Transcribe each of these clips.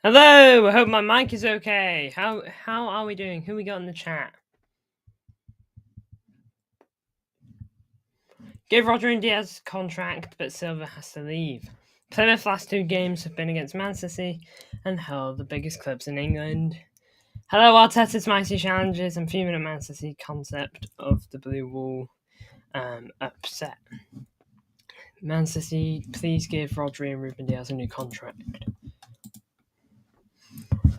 Hello, I hope my mic is okay. How are we doing? Who we got in the chat? Give Rodri and Diaz contract, but Silva has to leave. Plymouth's last two games have been against Man City and Hull, the biggest clubs in England. Hello, Arteta's mighty challenges and fuming at Man City concept of the blue wall upset. Man City, please give Rodri and Ruben Diaz a new contract.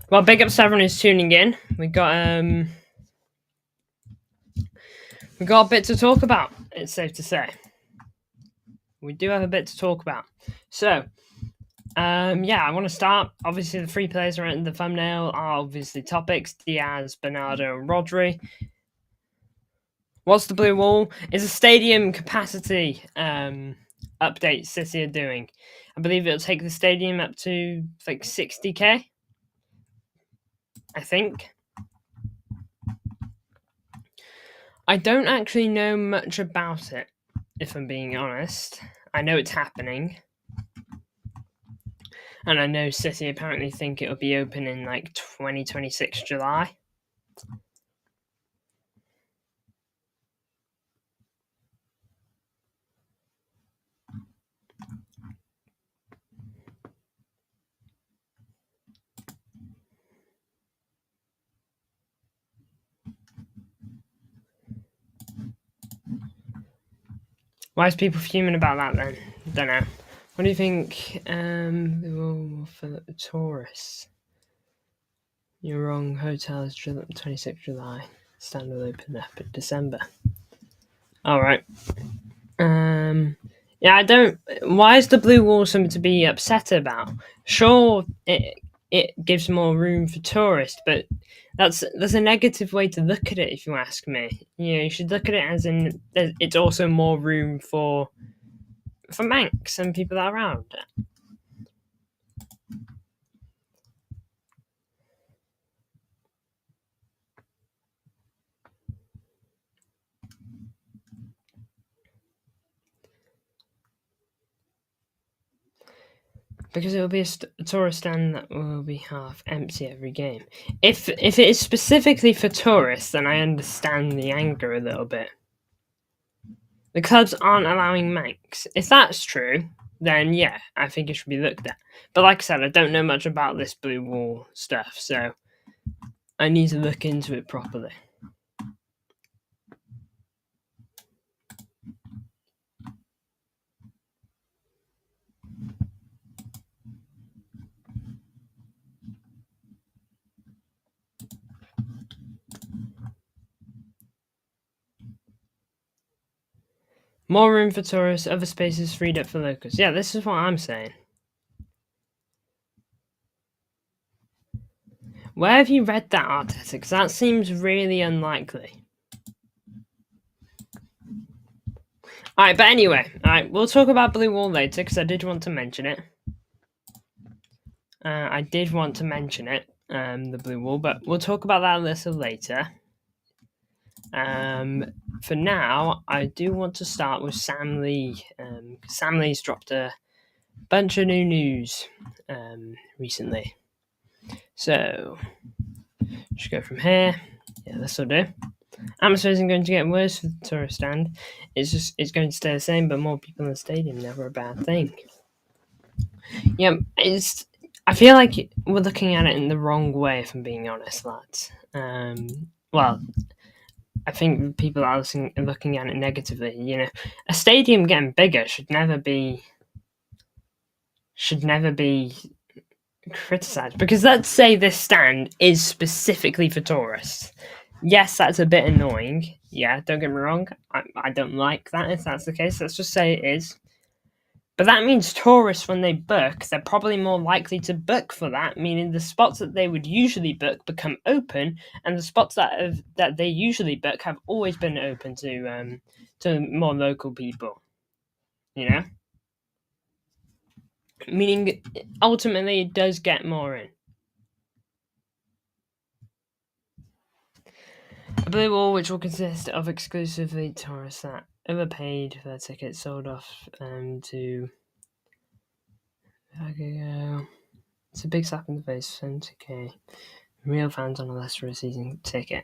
Well, big up to everyone who's tuning in. We got a bit to talk about, it's safe to say. We do have a bit to talk about. So, I want to start. Obviously, the three players are in the thumbnail are obviously topics: Diaz, Bernardo, and Rodri. What's the blue wall? Is a stadium capacity update City are doing. I believe it'll take the stadium up to like 60k. I think. I don't actually know much about it, if I'm being honest. I know it's happening. And I know City apparently think it'll be open in like 2026 July. Why is people fuming about that then? Don't know. What do you think? For the tourists. You're wrong. Hotels 26th July. Stand will open up in December. Alright. I don't. Why is the blue wall something to be upset about? Sure, it gives more room for tourists, but that's a negative way to look at it, if you ask me. You should look at it as in it's also more room for Manx and people that are around. Because it will be a tourist stand that will be half empty every game. If it is specifically for tourists, then I understand the anger a little bit. The clubs aren't allowing Manx. If that's true, then yeah, I think it should be looked at. But like I said, I don't know much about this blue wall stuff, so I need to look into it properly. More room for tourists, other spaces freed up for locals. Yeah, this is what I'm saying. Where have you read that, Arteta? Because that seems really unlikely. Alright, but anyway, we'll talk about Blue Wall later, because I did want to mention it. The Blue Wall, but we'll talk about that a little later. For now, I do want to start with Sam Lee. Sam Lee's dropped a bunch of new news recently. So, just go from here. Yeah, this will do. Atmosphere isn't going to get worse for the tourist stand. It's going to stay the same, but more people in the stadium, never a bad thing. Yeah, I feel like we're looking at it in the wrong way, if I'm being honest, lads. Well, I think people are looking at it negatively. A stadium getting bigger should never be criticized, because let's say this stand is specifically for tourists. Yes, that's a bit annoying. Yeah, don't get me wrong. I don't like that if that's the case. Let's just say it is. But that means tourists, when they book, they're probably more likely to book for that, meaning the spots that they would usually book become open, and the spots that they usually book have always been open to more local people. Meaning, ultimately, it does get more in. A blue wall which will consist of exclusively tourists that overpaid for their tickets, sold off to... It's a big slap in the face. 70k. Real fans on a Leicester season ticket.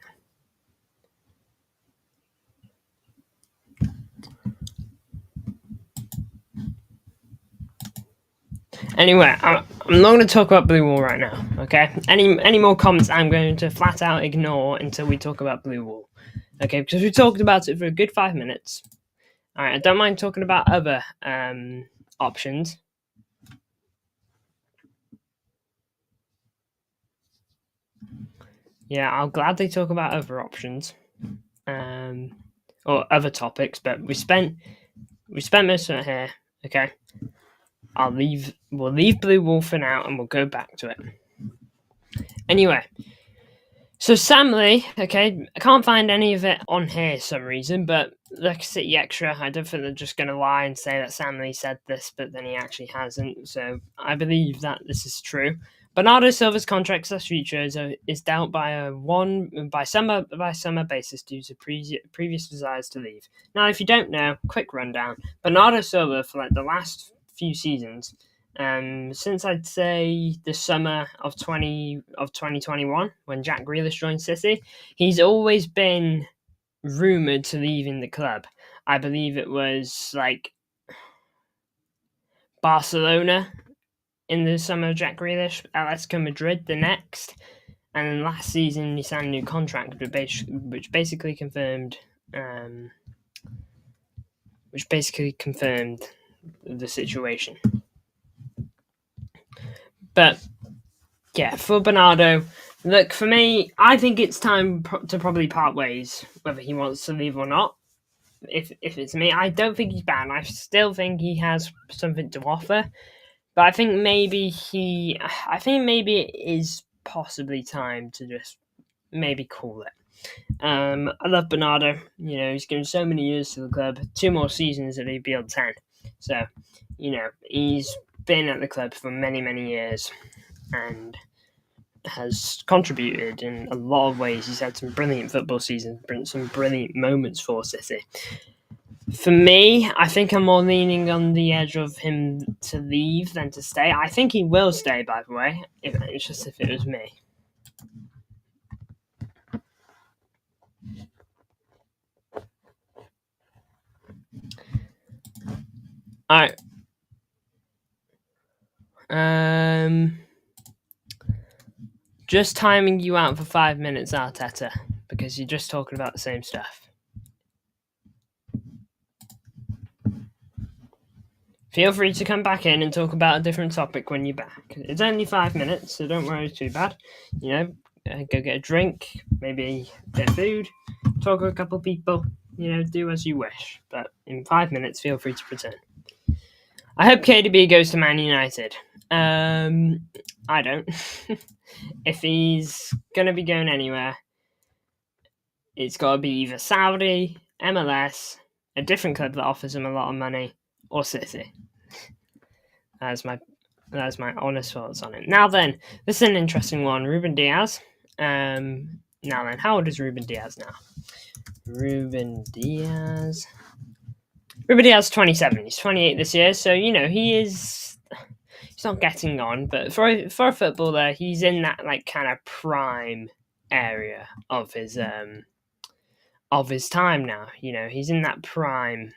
Anyway, I'm not going to talk about Blue Wall right now, okay? Any more comments I'm going to flat out ignore until we talk about Blue Wall, okay? Because we talked about it for a good 5 minutes. All right, I don't mind talking about other options. Yeah, I'll gladly talk about other options, or other topics. But we spent most of it here, okay? We'll leave Blue Wall for now, and we'll go back to it. Anyway, so Sam Lee, okay, I can't find any of it on here for some reason, but like City Extra, I don't think they're just going to lie and say that Sam Lee said this, but then he actually hasn't. So I believe that this is true. Bernardo Silva's contract / future is dealt by summer basis due to previous desires to leave. Now, if you don't know, quick rundown: Bernardo Silva for like the last few seasons, since I'd say the summer of 2021 when Jack Grealish joined City, he's always been rumored to leaving the club. I believe it was like Barcelona in the summer of Jack Grealish, Atletico Madrid the next, and then last season he signed a new contract, which basically confirmed the situation. But yeah, for Bernardo, look, for me, I think it's time to probably part ways, whether he wants to leave or not. If it's me, I don't think he's bad. I still think he has something to offer. But I think maybe it is possibly time to just maybe call it. I love Bernardo. You know, he's given so many years to the club. 2 more seasons and he'd be on 10. So, you know, he's been at the club for many, many years and has contributed in a lot of ways. He's had some brilliant football seasons, some brilliant moments for City. For me, I think I'm more leaning on the edge of him to leave than to stay. I think he will stay, by the way. It's just if it was me. Alright. Just timing you out for 5 minutes, Arteta, because you're just talking about the same stuff. Feel free to come back in and talk about a different topic when you're back. It's only 5 minutes, so don't worry too bad. You know, go get a drink, maybe get food, talk to a couple of people. You know, do as you wish. But in 5 minutes, feel free to pretend. I hope KDB goes to Man United. I don't. If he's going to be going anywhere, it's got to be either Saudi, MLS, a different club that offers him a lot of money, or City. That's my honest thoughts on it. Now then, this is an interesting one. Ruben Diaz. Now then, how old is Ruben Diaz now? Ruben Diaz, 27. He's 28 this year, so you know he's not getting on, but for a footballer, he's in that like kind of prime area of his time now. You know, he's in that prime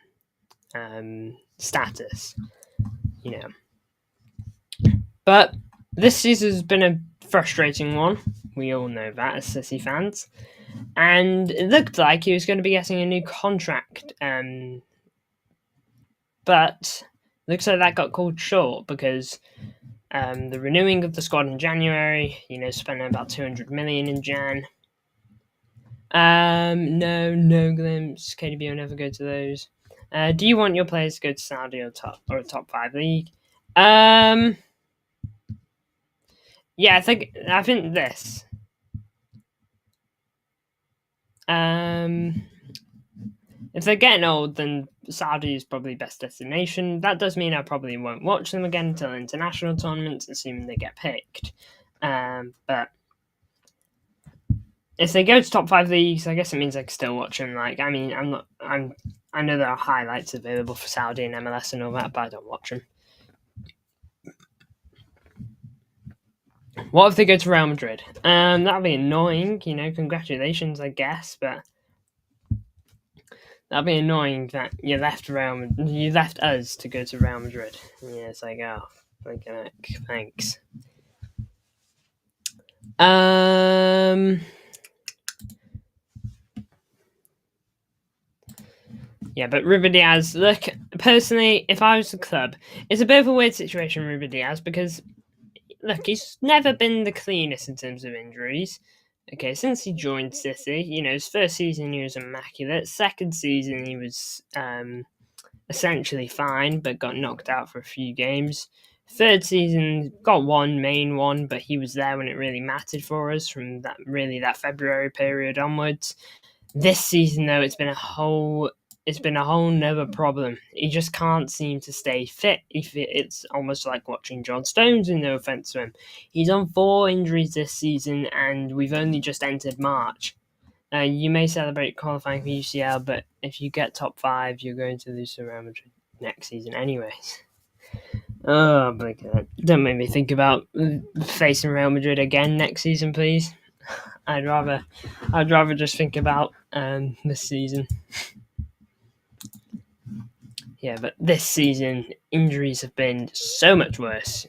status. You know, but this season's been a frustrating one. We all know that as City fans, and it looked like he was going to be getting a new contract. But looks like that got called short because the renewing of the squad in January, you know, spending about 200 million in Jan. No glimpse. KDB will never go to those. Do you want your players to go to Saudi or a top 5 league? Yeah, I think this. If they're getting old, then Saudi is probably the best destination. That does mean I probably won't watch them again until international tournaments, assuming they get picked. But if they go to top 5 leagues, I guess it means I can still watch them. Like, I mean, I know there are highlights available for Saudi and MLS and all that, but I don't watch them. What if they go to Real Madrid? That'd be annoying, congratulations, I guess, but that'd be annoying that you left us to go to Real Madrid. Yeah, it's like, oh, thanks. Yeah, but Ruben Diaz, look, personally, if I was the club, it's a bit of a weird situation, Ruben Diaz, because, look, he's never been the cleanest in terms of injuries. Okay, since he joined City, his first season he was immaculate. Second season he was essentially fine, but got knocked out for a few games. Third season got one main one, but he was there when it really mattered for us from that February period onwards. This season though, it's been a whole nother problem. He just can't seem to stay fit. It's almost like watching John Stones, in no offense to him. He's on 4 injuries this season, and we've only just entered March. You may celebrate qualifying for UCL, but if you get top 5, you're going to lose to Real Madrid next season anyways. Oh, but don't make me think about facing Real Madrid again next season, please. I'd rather just think about this season. Yeah, but this season, injuries have been so much worse,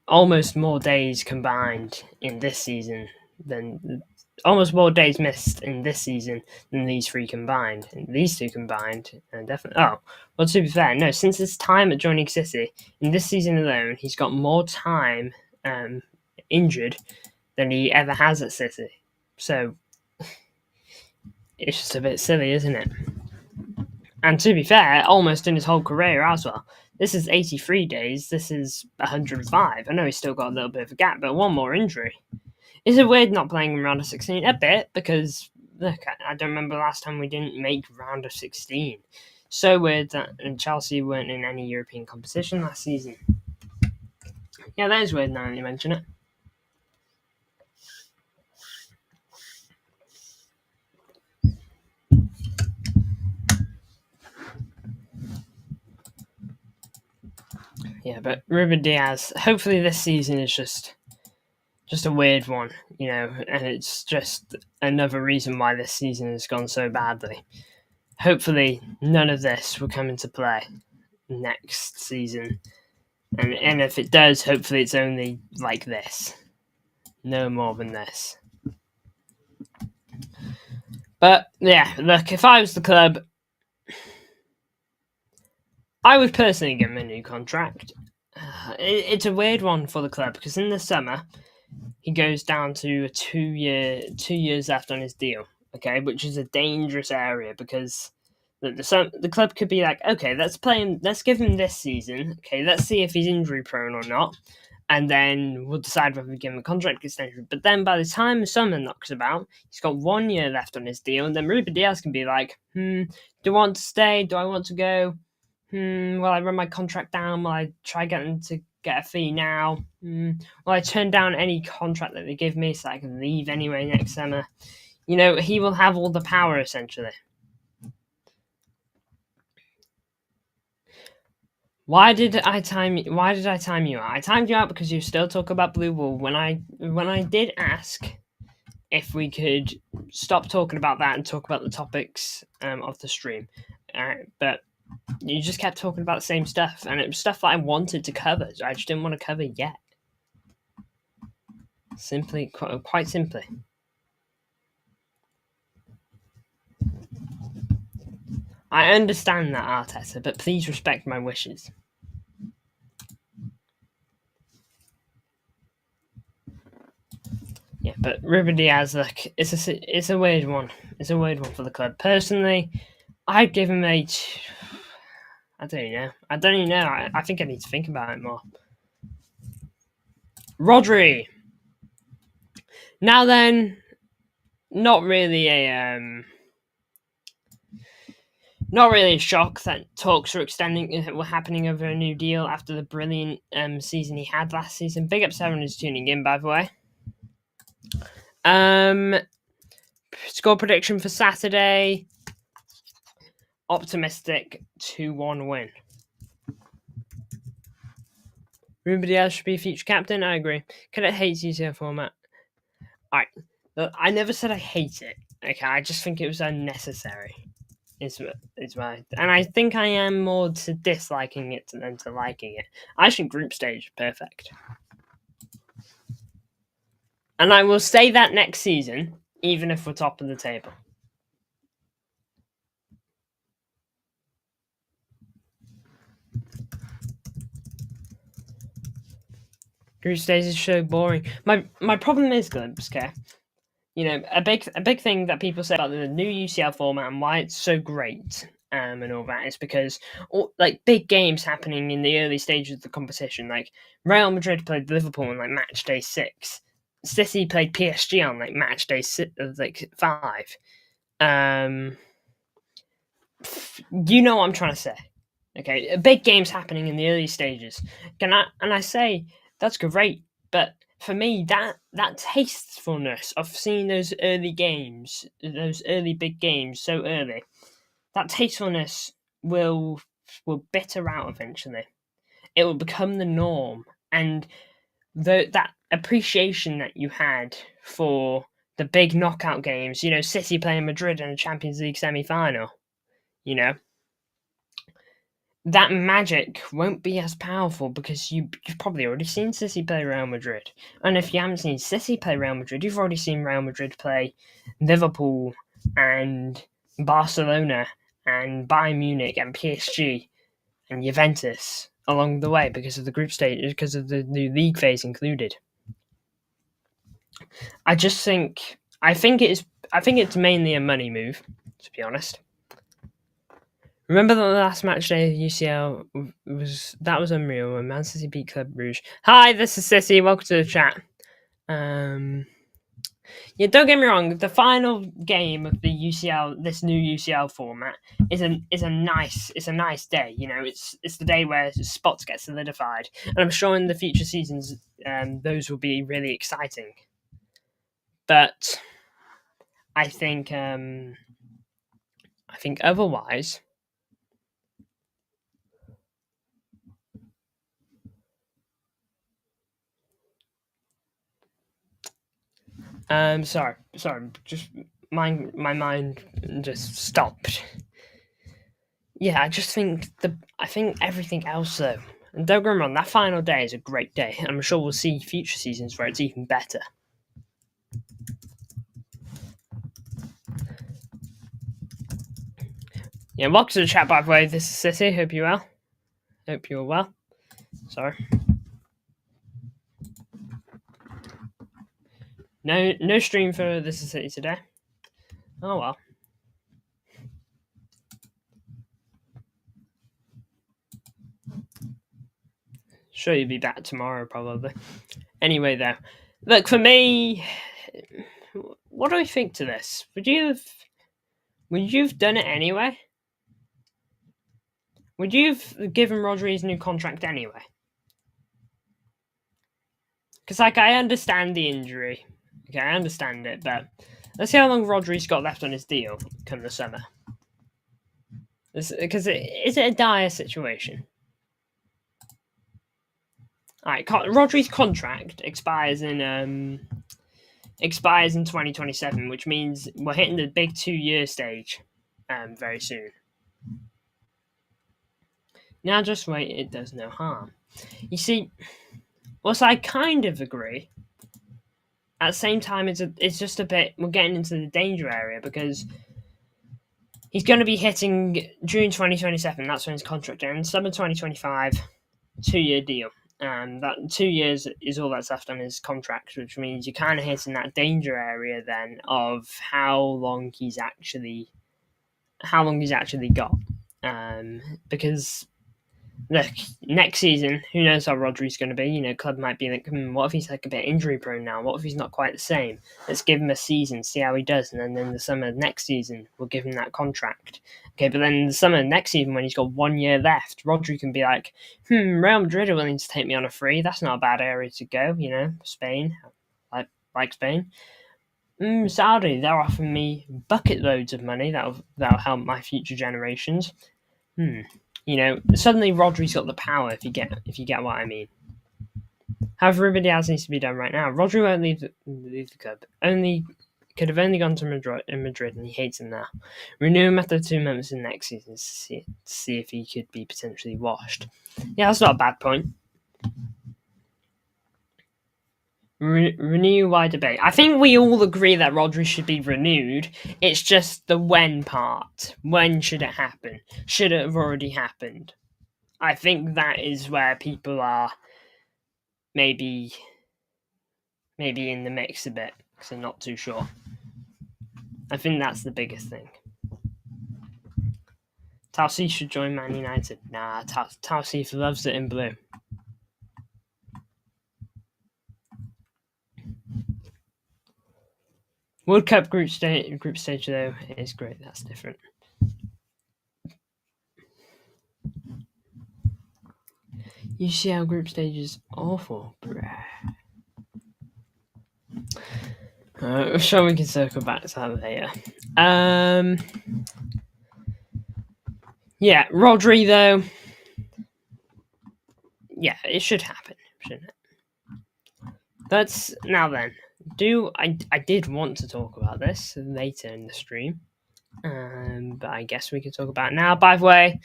almost more days combined in this season than almost more days missed in this season than these 3 combined. And these 2 combined, and definitely. Oh, well, to be fair, no. Since his time at joining City, in this season alone, he's got more time injured than he ever has at City. So it's just a bit silly, isn't it? And to be fair, almost in his whole career as well. This is 83 days. This is 105. I know he's still got a little bit of a gap, but one more injury. Is it weird not playing in round of 16? A bit, because, look, I don't remember the last time we didn't make round of 16. So weird that Chelsea weren't in any European competition last season. Yeah, that is weird now that you mention it. Yeah, but Ruben Diaz, hopefully this season is just a weird one, and it's just another reason why this season has gone so badly. Hopefully none of this will come into play next season. And if it does, hopefully it's only like this. No more than this. But, yeah, look, if I was the club, I would personally give him a new contract. It's a weird one for the club, because in the summer, he goes down to a 2 years left on his deal, okay, which is a dangerous area, because the club could be like, okay, let's give him this season, okay, let's see if he's injury prone or not, and then we'll decide whether we give him a contract extension. But then by the time the summer knocks about, he's got 1 year left on his deal, and then Ruben Diaz can be like, do I want to stay? Do I want to go? Will I run my contract down? Will I try getting to get a fee now? Will I turn down any contract that they give me so I can leave anyway next summer? He will have all the power, essentially. Why did I time you out? I timed you out because you still talk about Blue Wall. When I did ask if we could stop talking about that and talk about the topics of the stream, but you just kept talking about the same stuff, and it was stuff that I wanted to cover. So I just didn't want to cover yet. Quite simply. I understand that, Arteta, but please respect my wishes. Yeah, but Ruben Diaz, look, it's a weird one. It's a weird one for the club. Personally, I'd give him a. I don't even know. I think I need to think about it more. Rodri. Now then, not really a shock that talks were happening over a new deal after the brilliant season he had last season. Big up Seven is tuning in, by the way. Score prediction for Saturday. Optimistic 2-1 win. Ruben Diaz should be a future captain. I agree. Cadet hates UCL format. Alright, look, I never said I hate it. Okay, I just think it was unnecessary. Is my, and I think I am more to disliking it than to liking it. I think group stage is perfect, and I will say that next season, even if we're top of the table. Group stage is so boring. My problem is, Glimpse, okay? You know, a big thing that people say about the new UCL format and why it's so great, and all that is because like big games happening in the early stages of the competition. Like Real Madrid played Liverpool on like match day 6. City played PSG on like match day 5. You know what I'm trying to say. Okay, big games happening in the early stages. I say that's great, but for me, that tastefulness of seeing those early games, those early big games so early, that tastefulness will bitter out eventually. It will become the norm, and that appreciation that you had for the big knockout games, you know, City playing Madrid in a Champions League semi-final, you know, that magic won't be as powerful because you've probably already seen City play Real Madrid. And if you haven't seen City play Real Madrid, you've already seen Real Madrid play Liverpool and Barcelona and Bayern Munich and PSG and Juventus along the way because of the group stage, because of the new league phase included. I think it's mainly a money move, to be honest. Remember the last match day of UCL was unreal when Man City beat Club Brugge. Hi, this is City. Welcome to the chat. Yeah, don't get me wrong. The final game of the UCL, this new UCL format, is a nice day. You know, it's the day where spots get solidified, and I'm sure in the future seasons, those will be really exciting. But I think otherwise. Sorry, just my mind just stopped. Yeah, I think everything else though. And don't get me wrong, that final day is a great day. And I'm sure we'll see future seasons where it's even better. Yeah, welcome to the chat, by the way. This is City. Hope you're well. Hope you're well. Sorry. No stream for This is City today. Oh well. Sure, you'll be back tomorrow probably. Anyway, though, look, for me, what do I think to this? Would you've done it anyway? Would you have given Rodri his new contract anyway? Because, like, I understand the injury. Okay, I understand it, but let's see how long Rodri's got left on his deal come the summer. Because is it a dire situation? Alright, Rodri's contract expires in 2027, which means we're hitting the big 2-year stage very soon. Now just wait, it does no harm. You see, whilst I kind of agree, at the same time it's just a bit, we're getting into the danger area because he's going to be hitting June 2027, that's when his contract ends, summer 2025, 2-year deal. That 2 years is all that's left on his contract, which means you're kind of hitting that danger area then of how long he's actually got. Because look, next season, who knows how Rodri's going to be? You know, club might be like, what if he's like a bit injury prone now? What if he's not quite the same? Let's give him a season, see how he does, and then in the summer next season, we'll give him that contract. Okay, but then in the summer next season, when he's got 1 year left, Rodri can be like, Real Madrid are willing to take me on a free. That's not a bad area to go, you know, Spain, like Spain. Saudi, they're offering me bucket loads of money that'll help my future generations. You know, suddenly Rodri's got the power if you get what I mean. However, Rubidiaz needs to be done right now. Rodri won't leave the club. Could have only gone to Madrid, and he hates him now. Renew him after 2 months in next season to see if he could be potentially washed. Yeah, that's not a bad point. Renew, why debate? I think we all agree that Rodri should be renewed. It's just the when part. When should it happen? Should it have already happened? I think that is where people are maybe in the mix a bit, because I'm not too sure. I think that's the biggest thing. Tausif should join Man United. Nah, Tausif loves it in blue. World Cup group stage though is great. That's different. UCL group stage is awful, bruh. Sure, we can circle back to that later. Yeah, Rodri though. Yeah, it should happen, shouldn't it? That's now then. I did want to talk about this later in the stream, but I guess we can talk about it now. By the way,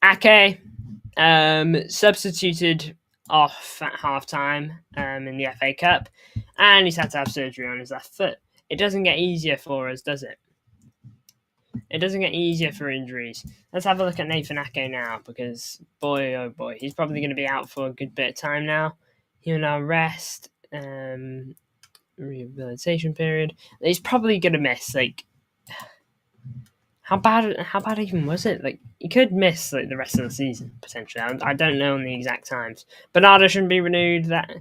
Ake substituted off at half time in the FA Cup, and he's had to have surgery on his left foot. It doesn't get easier for us, does it? It doesn't get easier for injuries. Let's have a look at Nathan Ake now, because boy, oh boy, he's probably going to be out for a good bit of time now. He'll now rest, rehabilitation period. He's probably going to miss, like, how bad even was it? Like, he could miss like the rest of the season potentially. I don't know on the exact times. Bernardo shouldn't be renewed. That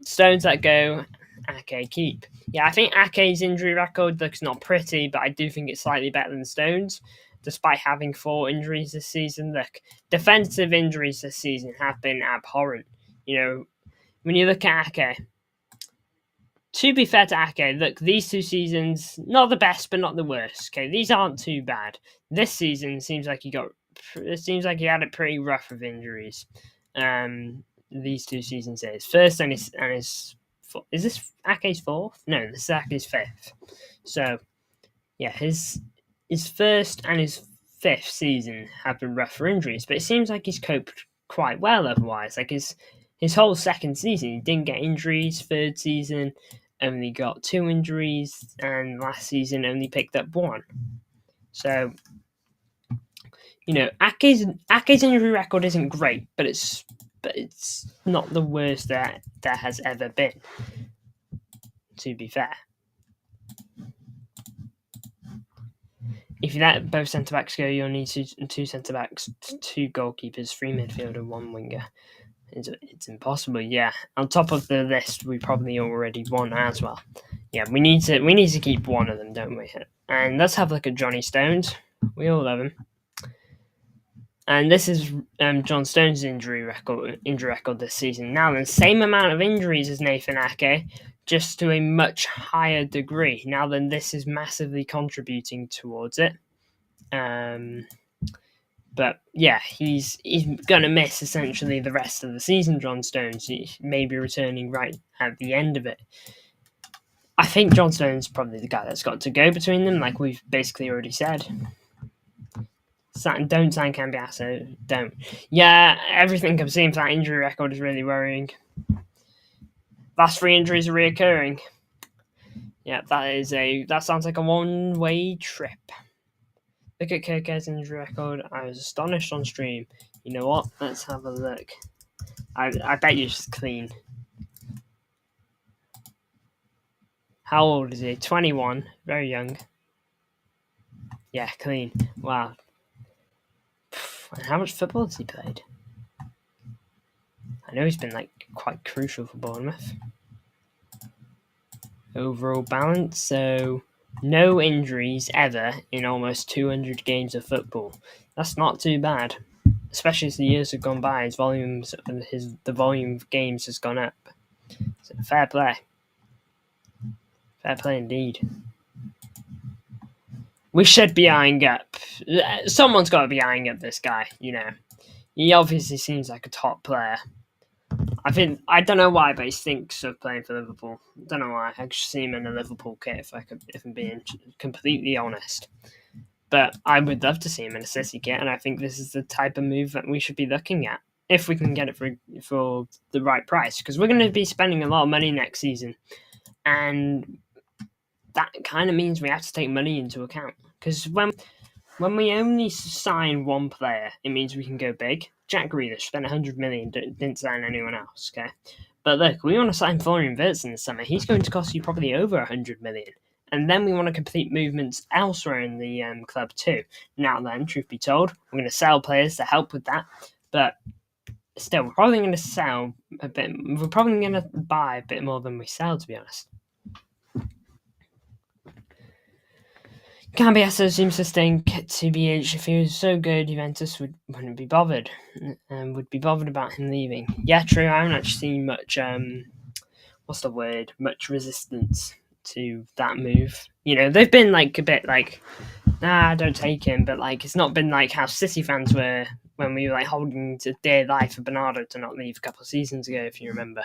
Stones let go. Ake keep. Yeah, I think Ake's injury record looks not pretty, but I do think it's slightly better than Stones, despite having 4 injuries this season. Look, defensive injuries this season have been abhorrent. You know, when you look at Ake, to be fair to Ake, look, these 2 seasons, not the best, but not the worst. Okay, these aren't too bad. This season seems like he had it pretty rough with injuries. These 2 seasons is first and his is this Ake's 4th? No, this is Ake's 5th. So yeah, his first and his 5th season have been rough for injuries, but it seems like he's coped quite well otherwise. Like his whole 2nd season, he didn't get injuries. 3rd season, only got 2 injuries, and last season only picked up 1. So, you know, Ake's injury record isn't great, but it's not the worst that has ever been, to be fair. If you let both centre-backs go, you'll need 2 centre-backs, 2 goalkeepers, 3 midfielder, 1 winger. It's impossible. Yeah, on top of the list we probably already won as well. Yeah, we need to keep one of them, don't we? And let's have a look at Johnny Stones. We all love him. And this is John Stones' injury record this season. Now, the same amount of injuries as Nathan Ake, just to a much higher degree. Now, then, this is massively contributing towards it. But yeah, he's going to miss essentially the rest of the season, John Stones. He may be returning right at the end of it. I think John Stones is probably the guy that's got to go between them, like we've basically already said. Don't sign Cambiasso. Don't. Yeah, everything I'm seeing for that injury record is really worrying. Last 3 injuries are reoccurring. Yeah, that sounds like a one-way trip. Look at Kirk's injury record. I was astonished on stream. You know what? Let's have a look. I bet you it's clean. How old is he? 21. Very young. Yeah, clean. Wow. And how much football has he played? I know he's been quite crucial for Bournemouth. Overall balance, so no injuries ever in almost 200 games of football. That's not too bad, especially as the years have gone by. The volume of games has gone up. So fair play. Fair play indeed. We should be eyeing up. Someone's got to be eyeing up this guy, you know. He obviously seems like a top player. I don't know why, but he thinks of playing for Liverpool. I don't know why. I could see him in a Liverpool kit if I'm being completely honest. But I would love to see him in a City kit, and I think this is the type of move that we should be looking at if we can get it for the right price, because we're going to be spending a lot of money next season, and that kind of means we have to take money into account. Because when we only sign one player, it means we can go big. Jack Grealish spent 100 million, didn't sign anyone else. Okay, but look, we want to sign Florian Wirtz in the summer. He's going to cost you probably over 100 million. And then we want to complete movements elsewhere in the club too. Now then, truth be told, we're going to sell players to help with that. But still, we're probably going to sell a bit. We're probably going to buy a bit more than we sell, to be honest. Cambiasso seems to think TBH, if he was so good, Juventus wouldn't be bothered and would be bothered about him leaving. Yeah, true. I haven't actually seen much. What's the word? Much resistance to that move. You know, they've been like a bit like, nah, don't take him. But like, it's not been like how City fans were when we were like holding to dear life for Bernardo to not leave a couple of seasons ago, if you remember.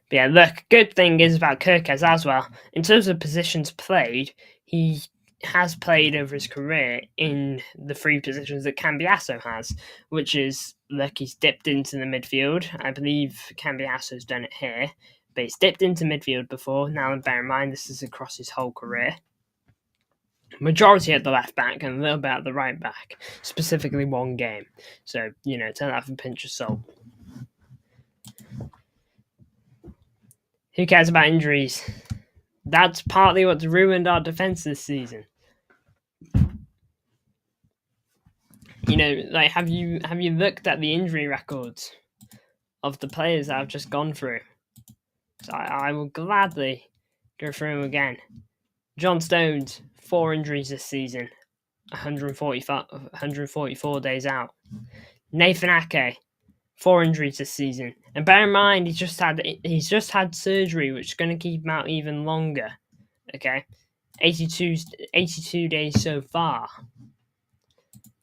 But yeah, look, good thing is about Kirkes as well. In terms of positions played, he has played over his career in the three positions that Cambiasso has, which is, look, he's dipped into the midfield. I believe Cambiasso's done it here, but he's dipped into midfield before. Now, bear in mind, this is across his whole career. Majority at the left back and a little bit at the right back, specifically one game. So, you know, take that with a pinch of salt. Who cares about injuries? That's partly what's ruined our defense this season. You know, like have you looked at the injury records of the players that I've just gone through? So I will gladly go through them again. John Stones, 4 injuries this season, 144 days out. Nathan Ake, 4 injuries this season, and bear in mind he's just had surgery, which is going to keep him out even longer. Okay, 82 days so far.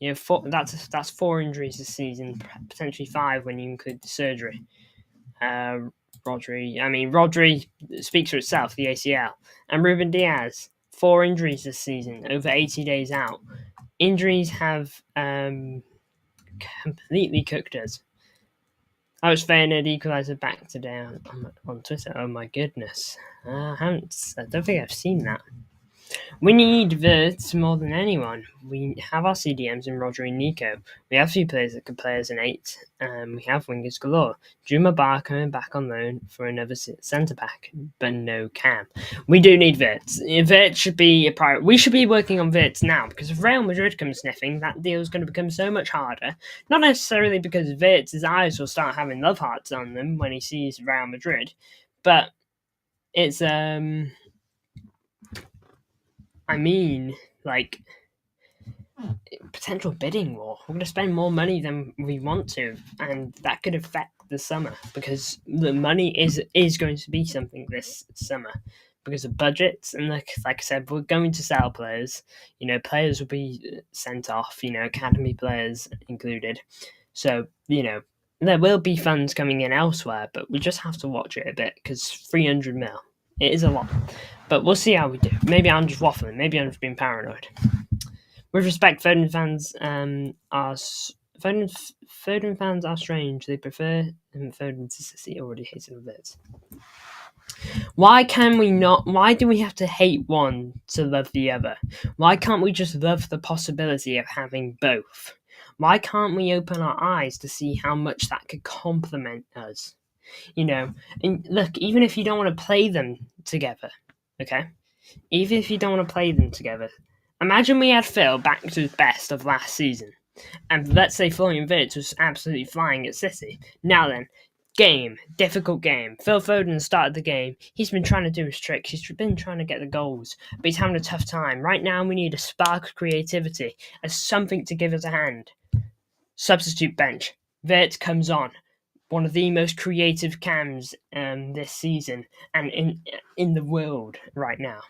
You know, that's 4 injuries this season, potentially 5 when you include the surgery. Rodri speaks for itself, the ACL. And Ruben Diaz, 4 injuries this season, over 80 days out. Injuries have completely cooked us. I was Feyenoord equaliser back today on Twitter. Oh my goodness. I don't think I've seen that. We need Wirtz more than anyone. We have our CDMs in Roger and Nico. We have a few players that could play as an 8. We have wingers galore. Juma Bar coming back on loan for another centre-back, but no Cam. We do need Wirtz. Wirtz should be a priority. We should be working on Wirtz now, because if Real Madrid comes sniffing, that deal is going to become so much harder. Not necessarily because Wirtz's eyes will start having love hearts on them when he sees Real Madrid, but it's potential bidding war. We're going to spend more money than we want to, and that could affect the summer, because the money is going to be something this summer because of budgets. And like I said, we're going to sell players. You know, players will be sent off, you know, academy players included. So, you know, there will be funds coming in elsewhere, but we just have to watch it a bit, because 300 mil, it is a lot. But we'll see how we do. Maybe I'm just waffling. Maybe I'm just being paranoid. With respect, Foden fans are strange. They prefer Foden to City. Already hated him a bit. Why can we not? Why do we have to hate one to love the other? Why can't we just love the possibility of having both? Why can't we open our eyes to see how much that could complement us? You know, and look, even if you don't want to play them together, okay? Even if you don't want to play them together, imagine we had Phil back to his best of last season, and let's say Florian Wirtz was absolutely flying at City. Now then, difficult game. Phil Foden started the game. He's been trying to do his tricks. He's been trying to get the goals, but he's having a tough time. Right now, we need a spark of creativity, as something to give us a hand. Substitute bench. Wirtz comes on. One of the most creative cams this season and in the world right now.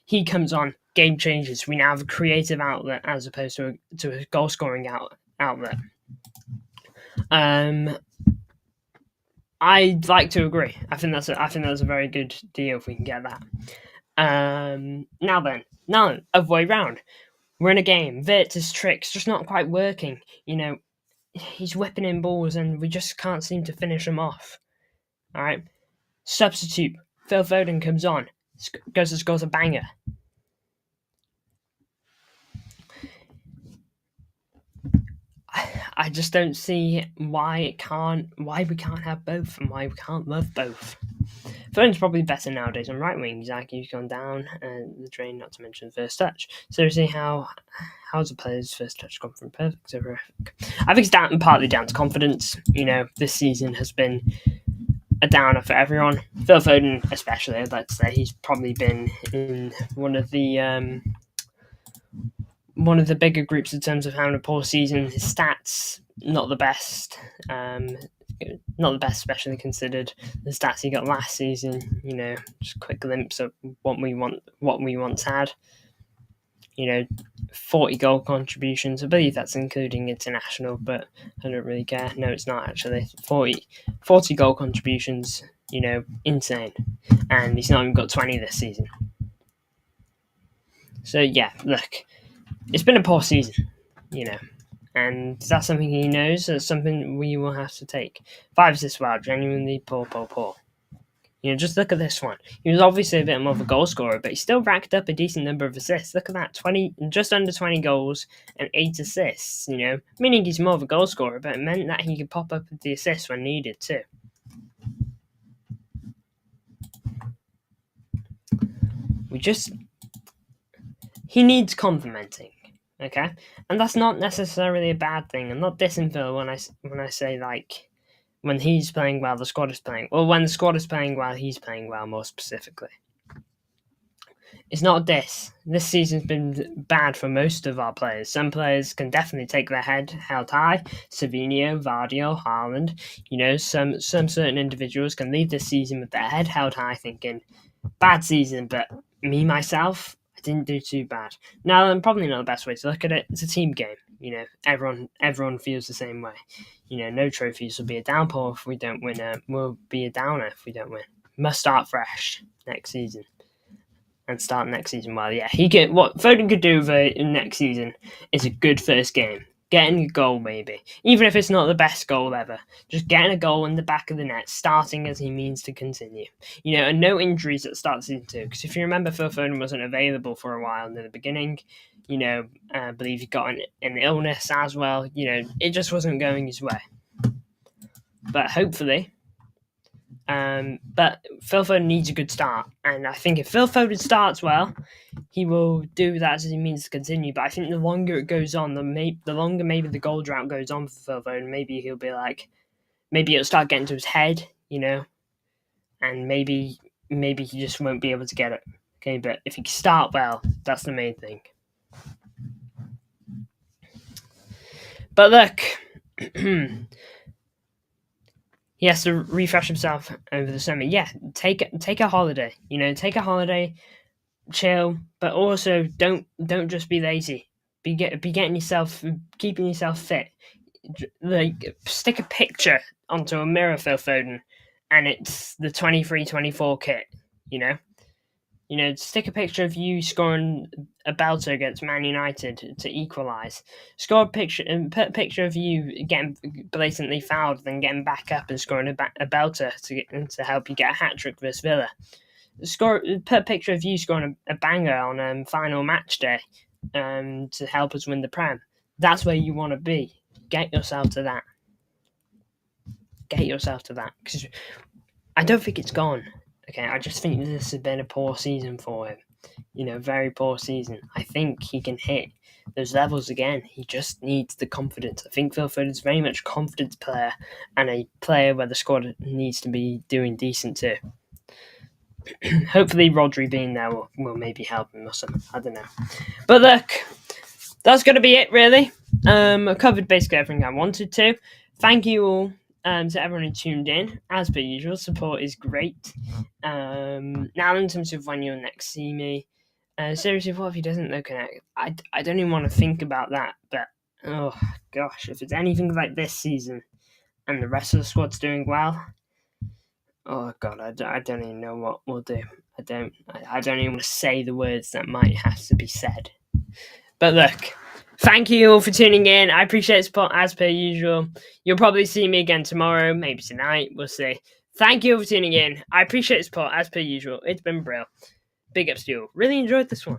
He comes on, game changes. We now have a creative outlet as opposed to a goal-scoring out there. I'd like to agree. I think that's a very good deal if we can get that. Now other way round. We're in a game. Virtus tricks just not quite working. He's whipping in balls and we just can't seem to finish him off. All right. Substitute. Phil Foden comes on. Goes and scores a banger. I just don't see why we can't have both and why we can't love both. Foden's probably better nowadays on right wing. Zaki's gone down and the drain, not to mention first touch. Seriously, how's a player's first touch gone from perfect to horrific? I think it's partly down to confidence. This season has been a downer for everyone. Phil Foden especially, let's say. He's probably been in one of the bigger groups in terms of having a poor season. His stats, not the best. Not the best, especially considered the stats he got last season. Just a quick glimpse of what we once had. 40 goal contributions. I believe that's including international, but I don't really care. No, it's not actually. 40 goal contributions, insane. And he's not even got 20 this season. So, yeah, look, it's been a poor season, and that's something he knows. That's something we will have to take. 5 assists, wow, genuinely poor. Just look at this one. He was obviously a bit more of a goal scorer, but he still racked up a decent number of assists. Look at that, just under 20 goals and 8 assists, meaning he's more of a goal scorer, but it meant that he could pop up with the assists when needed too. He needs complimenting, okay? And that's not necessarily a bad thing. I'm not dissing Phil when I say, like, when he's playing well, the squad is playing well. When the squad is playing well, he's playing well, more specifically. It's not a diss. This season's been bad for most of our players. Some players can definitely take their head held high. Savinho, Vardy, Haaland. Some certain individuals can leave this season with their head held high thinking, bad season, but me, myself, I didn't do too bad. Now, probably not the best way to look at it. It's a team game. Everyone feels the same way. No trophies will be a downpour if we don't win. Will be a downer if we don't win. Must start fresh next season. And start next season well. Yeah, what Foden could do next season is a good first game. Getting a goal, maybe. Even if it's not the best goal ever. Just getting a goal in the back of the net, starting as he means to continue. And no injuries at the start of season 2. Because if you remember, Phil Foden wasn't available for a while in the beginning. I believe he got an illness as well. It just wasn't going his way. But hopefully... but Phil Foden needs a good start, and I think if Phil Foden starts well, he will do that as he means to continue. But I think the longer it goes on, the longer maybe the goal drought goes on for Phil Foden, maybe he'll be like, maybe it'll start getting to his head, and maybe he just won't be able to get it. Okay, but if he can start well, that's the main thing. But look. He has to refresh himself over the summer. Yeah, take a holiday. Take a holiday, chill, but also don't just be lazy. Be keeping yourself fit. Like, stick a picture onto a mirror, Phil Foden, and it's the 23-24 kit. Stick a picture of you scoring a belter against Man United to equalise. Score a picture and put a picture of you getting blatantly fouled, then getting back up and scoring a belter to help you get a hat trick versus Villa. Put a picture of you scoring a banger on final match day, to help us win the Prem. That's where you want to be. Get yourself to that. Because I don't think it's gone. Okay, I just think this has been a poor season for him. Very poor season. I think he can hit those levels again. He just needs the confidence. I think Phil Foden's very much a confidence player and a player where the squad needs to be doing decent too. Hopefully Rodri being there will maybe help him or something. I don't know. But look, that's going to be it really. I covered basically everything I wanted to. Thank you all. To everyone who tuned in, as per usual, support is great. Now, in terms of when you'll next see me, seriously, what if he doesn't look connected? I don't even want to think about that, but Oh gosh, if it's anything like this season and the rest of the squad's doing well, oh god, I don't even know what we'll do. I don't even want to say the words that might have to be said. But look, thank you all for tuning in. I appreciate the support as per usual. You'll probably see me again tomorrow, maybe tonight. We'll see. Thank you all for tuning in. I appreciate the support as per usual. It's been brilliant. Big ups to you all. Really enjoyed this one.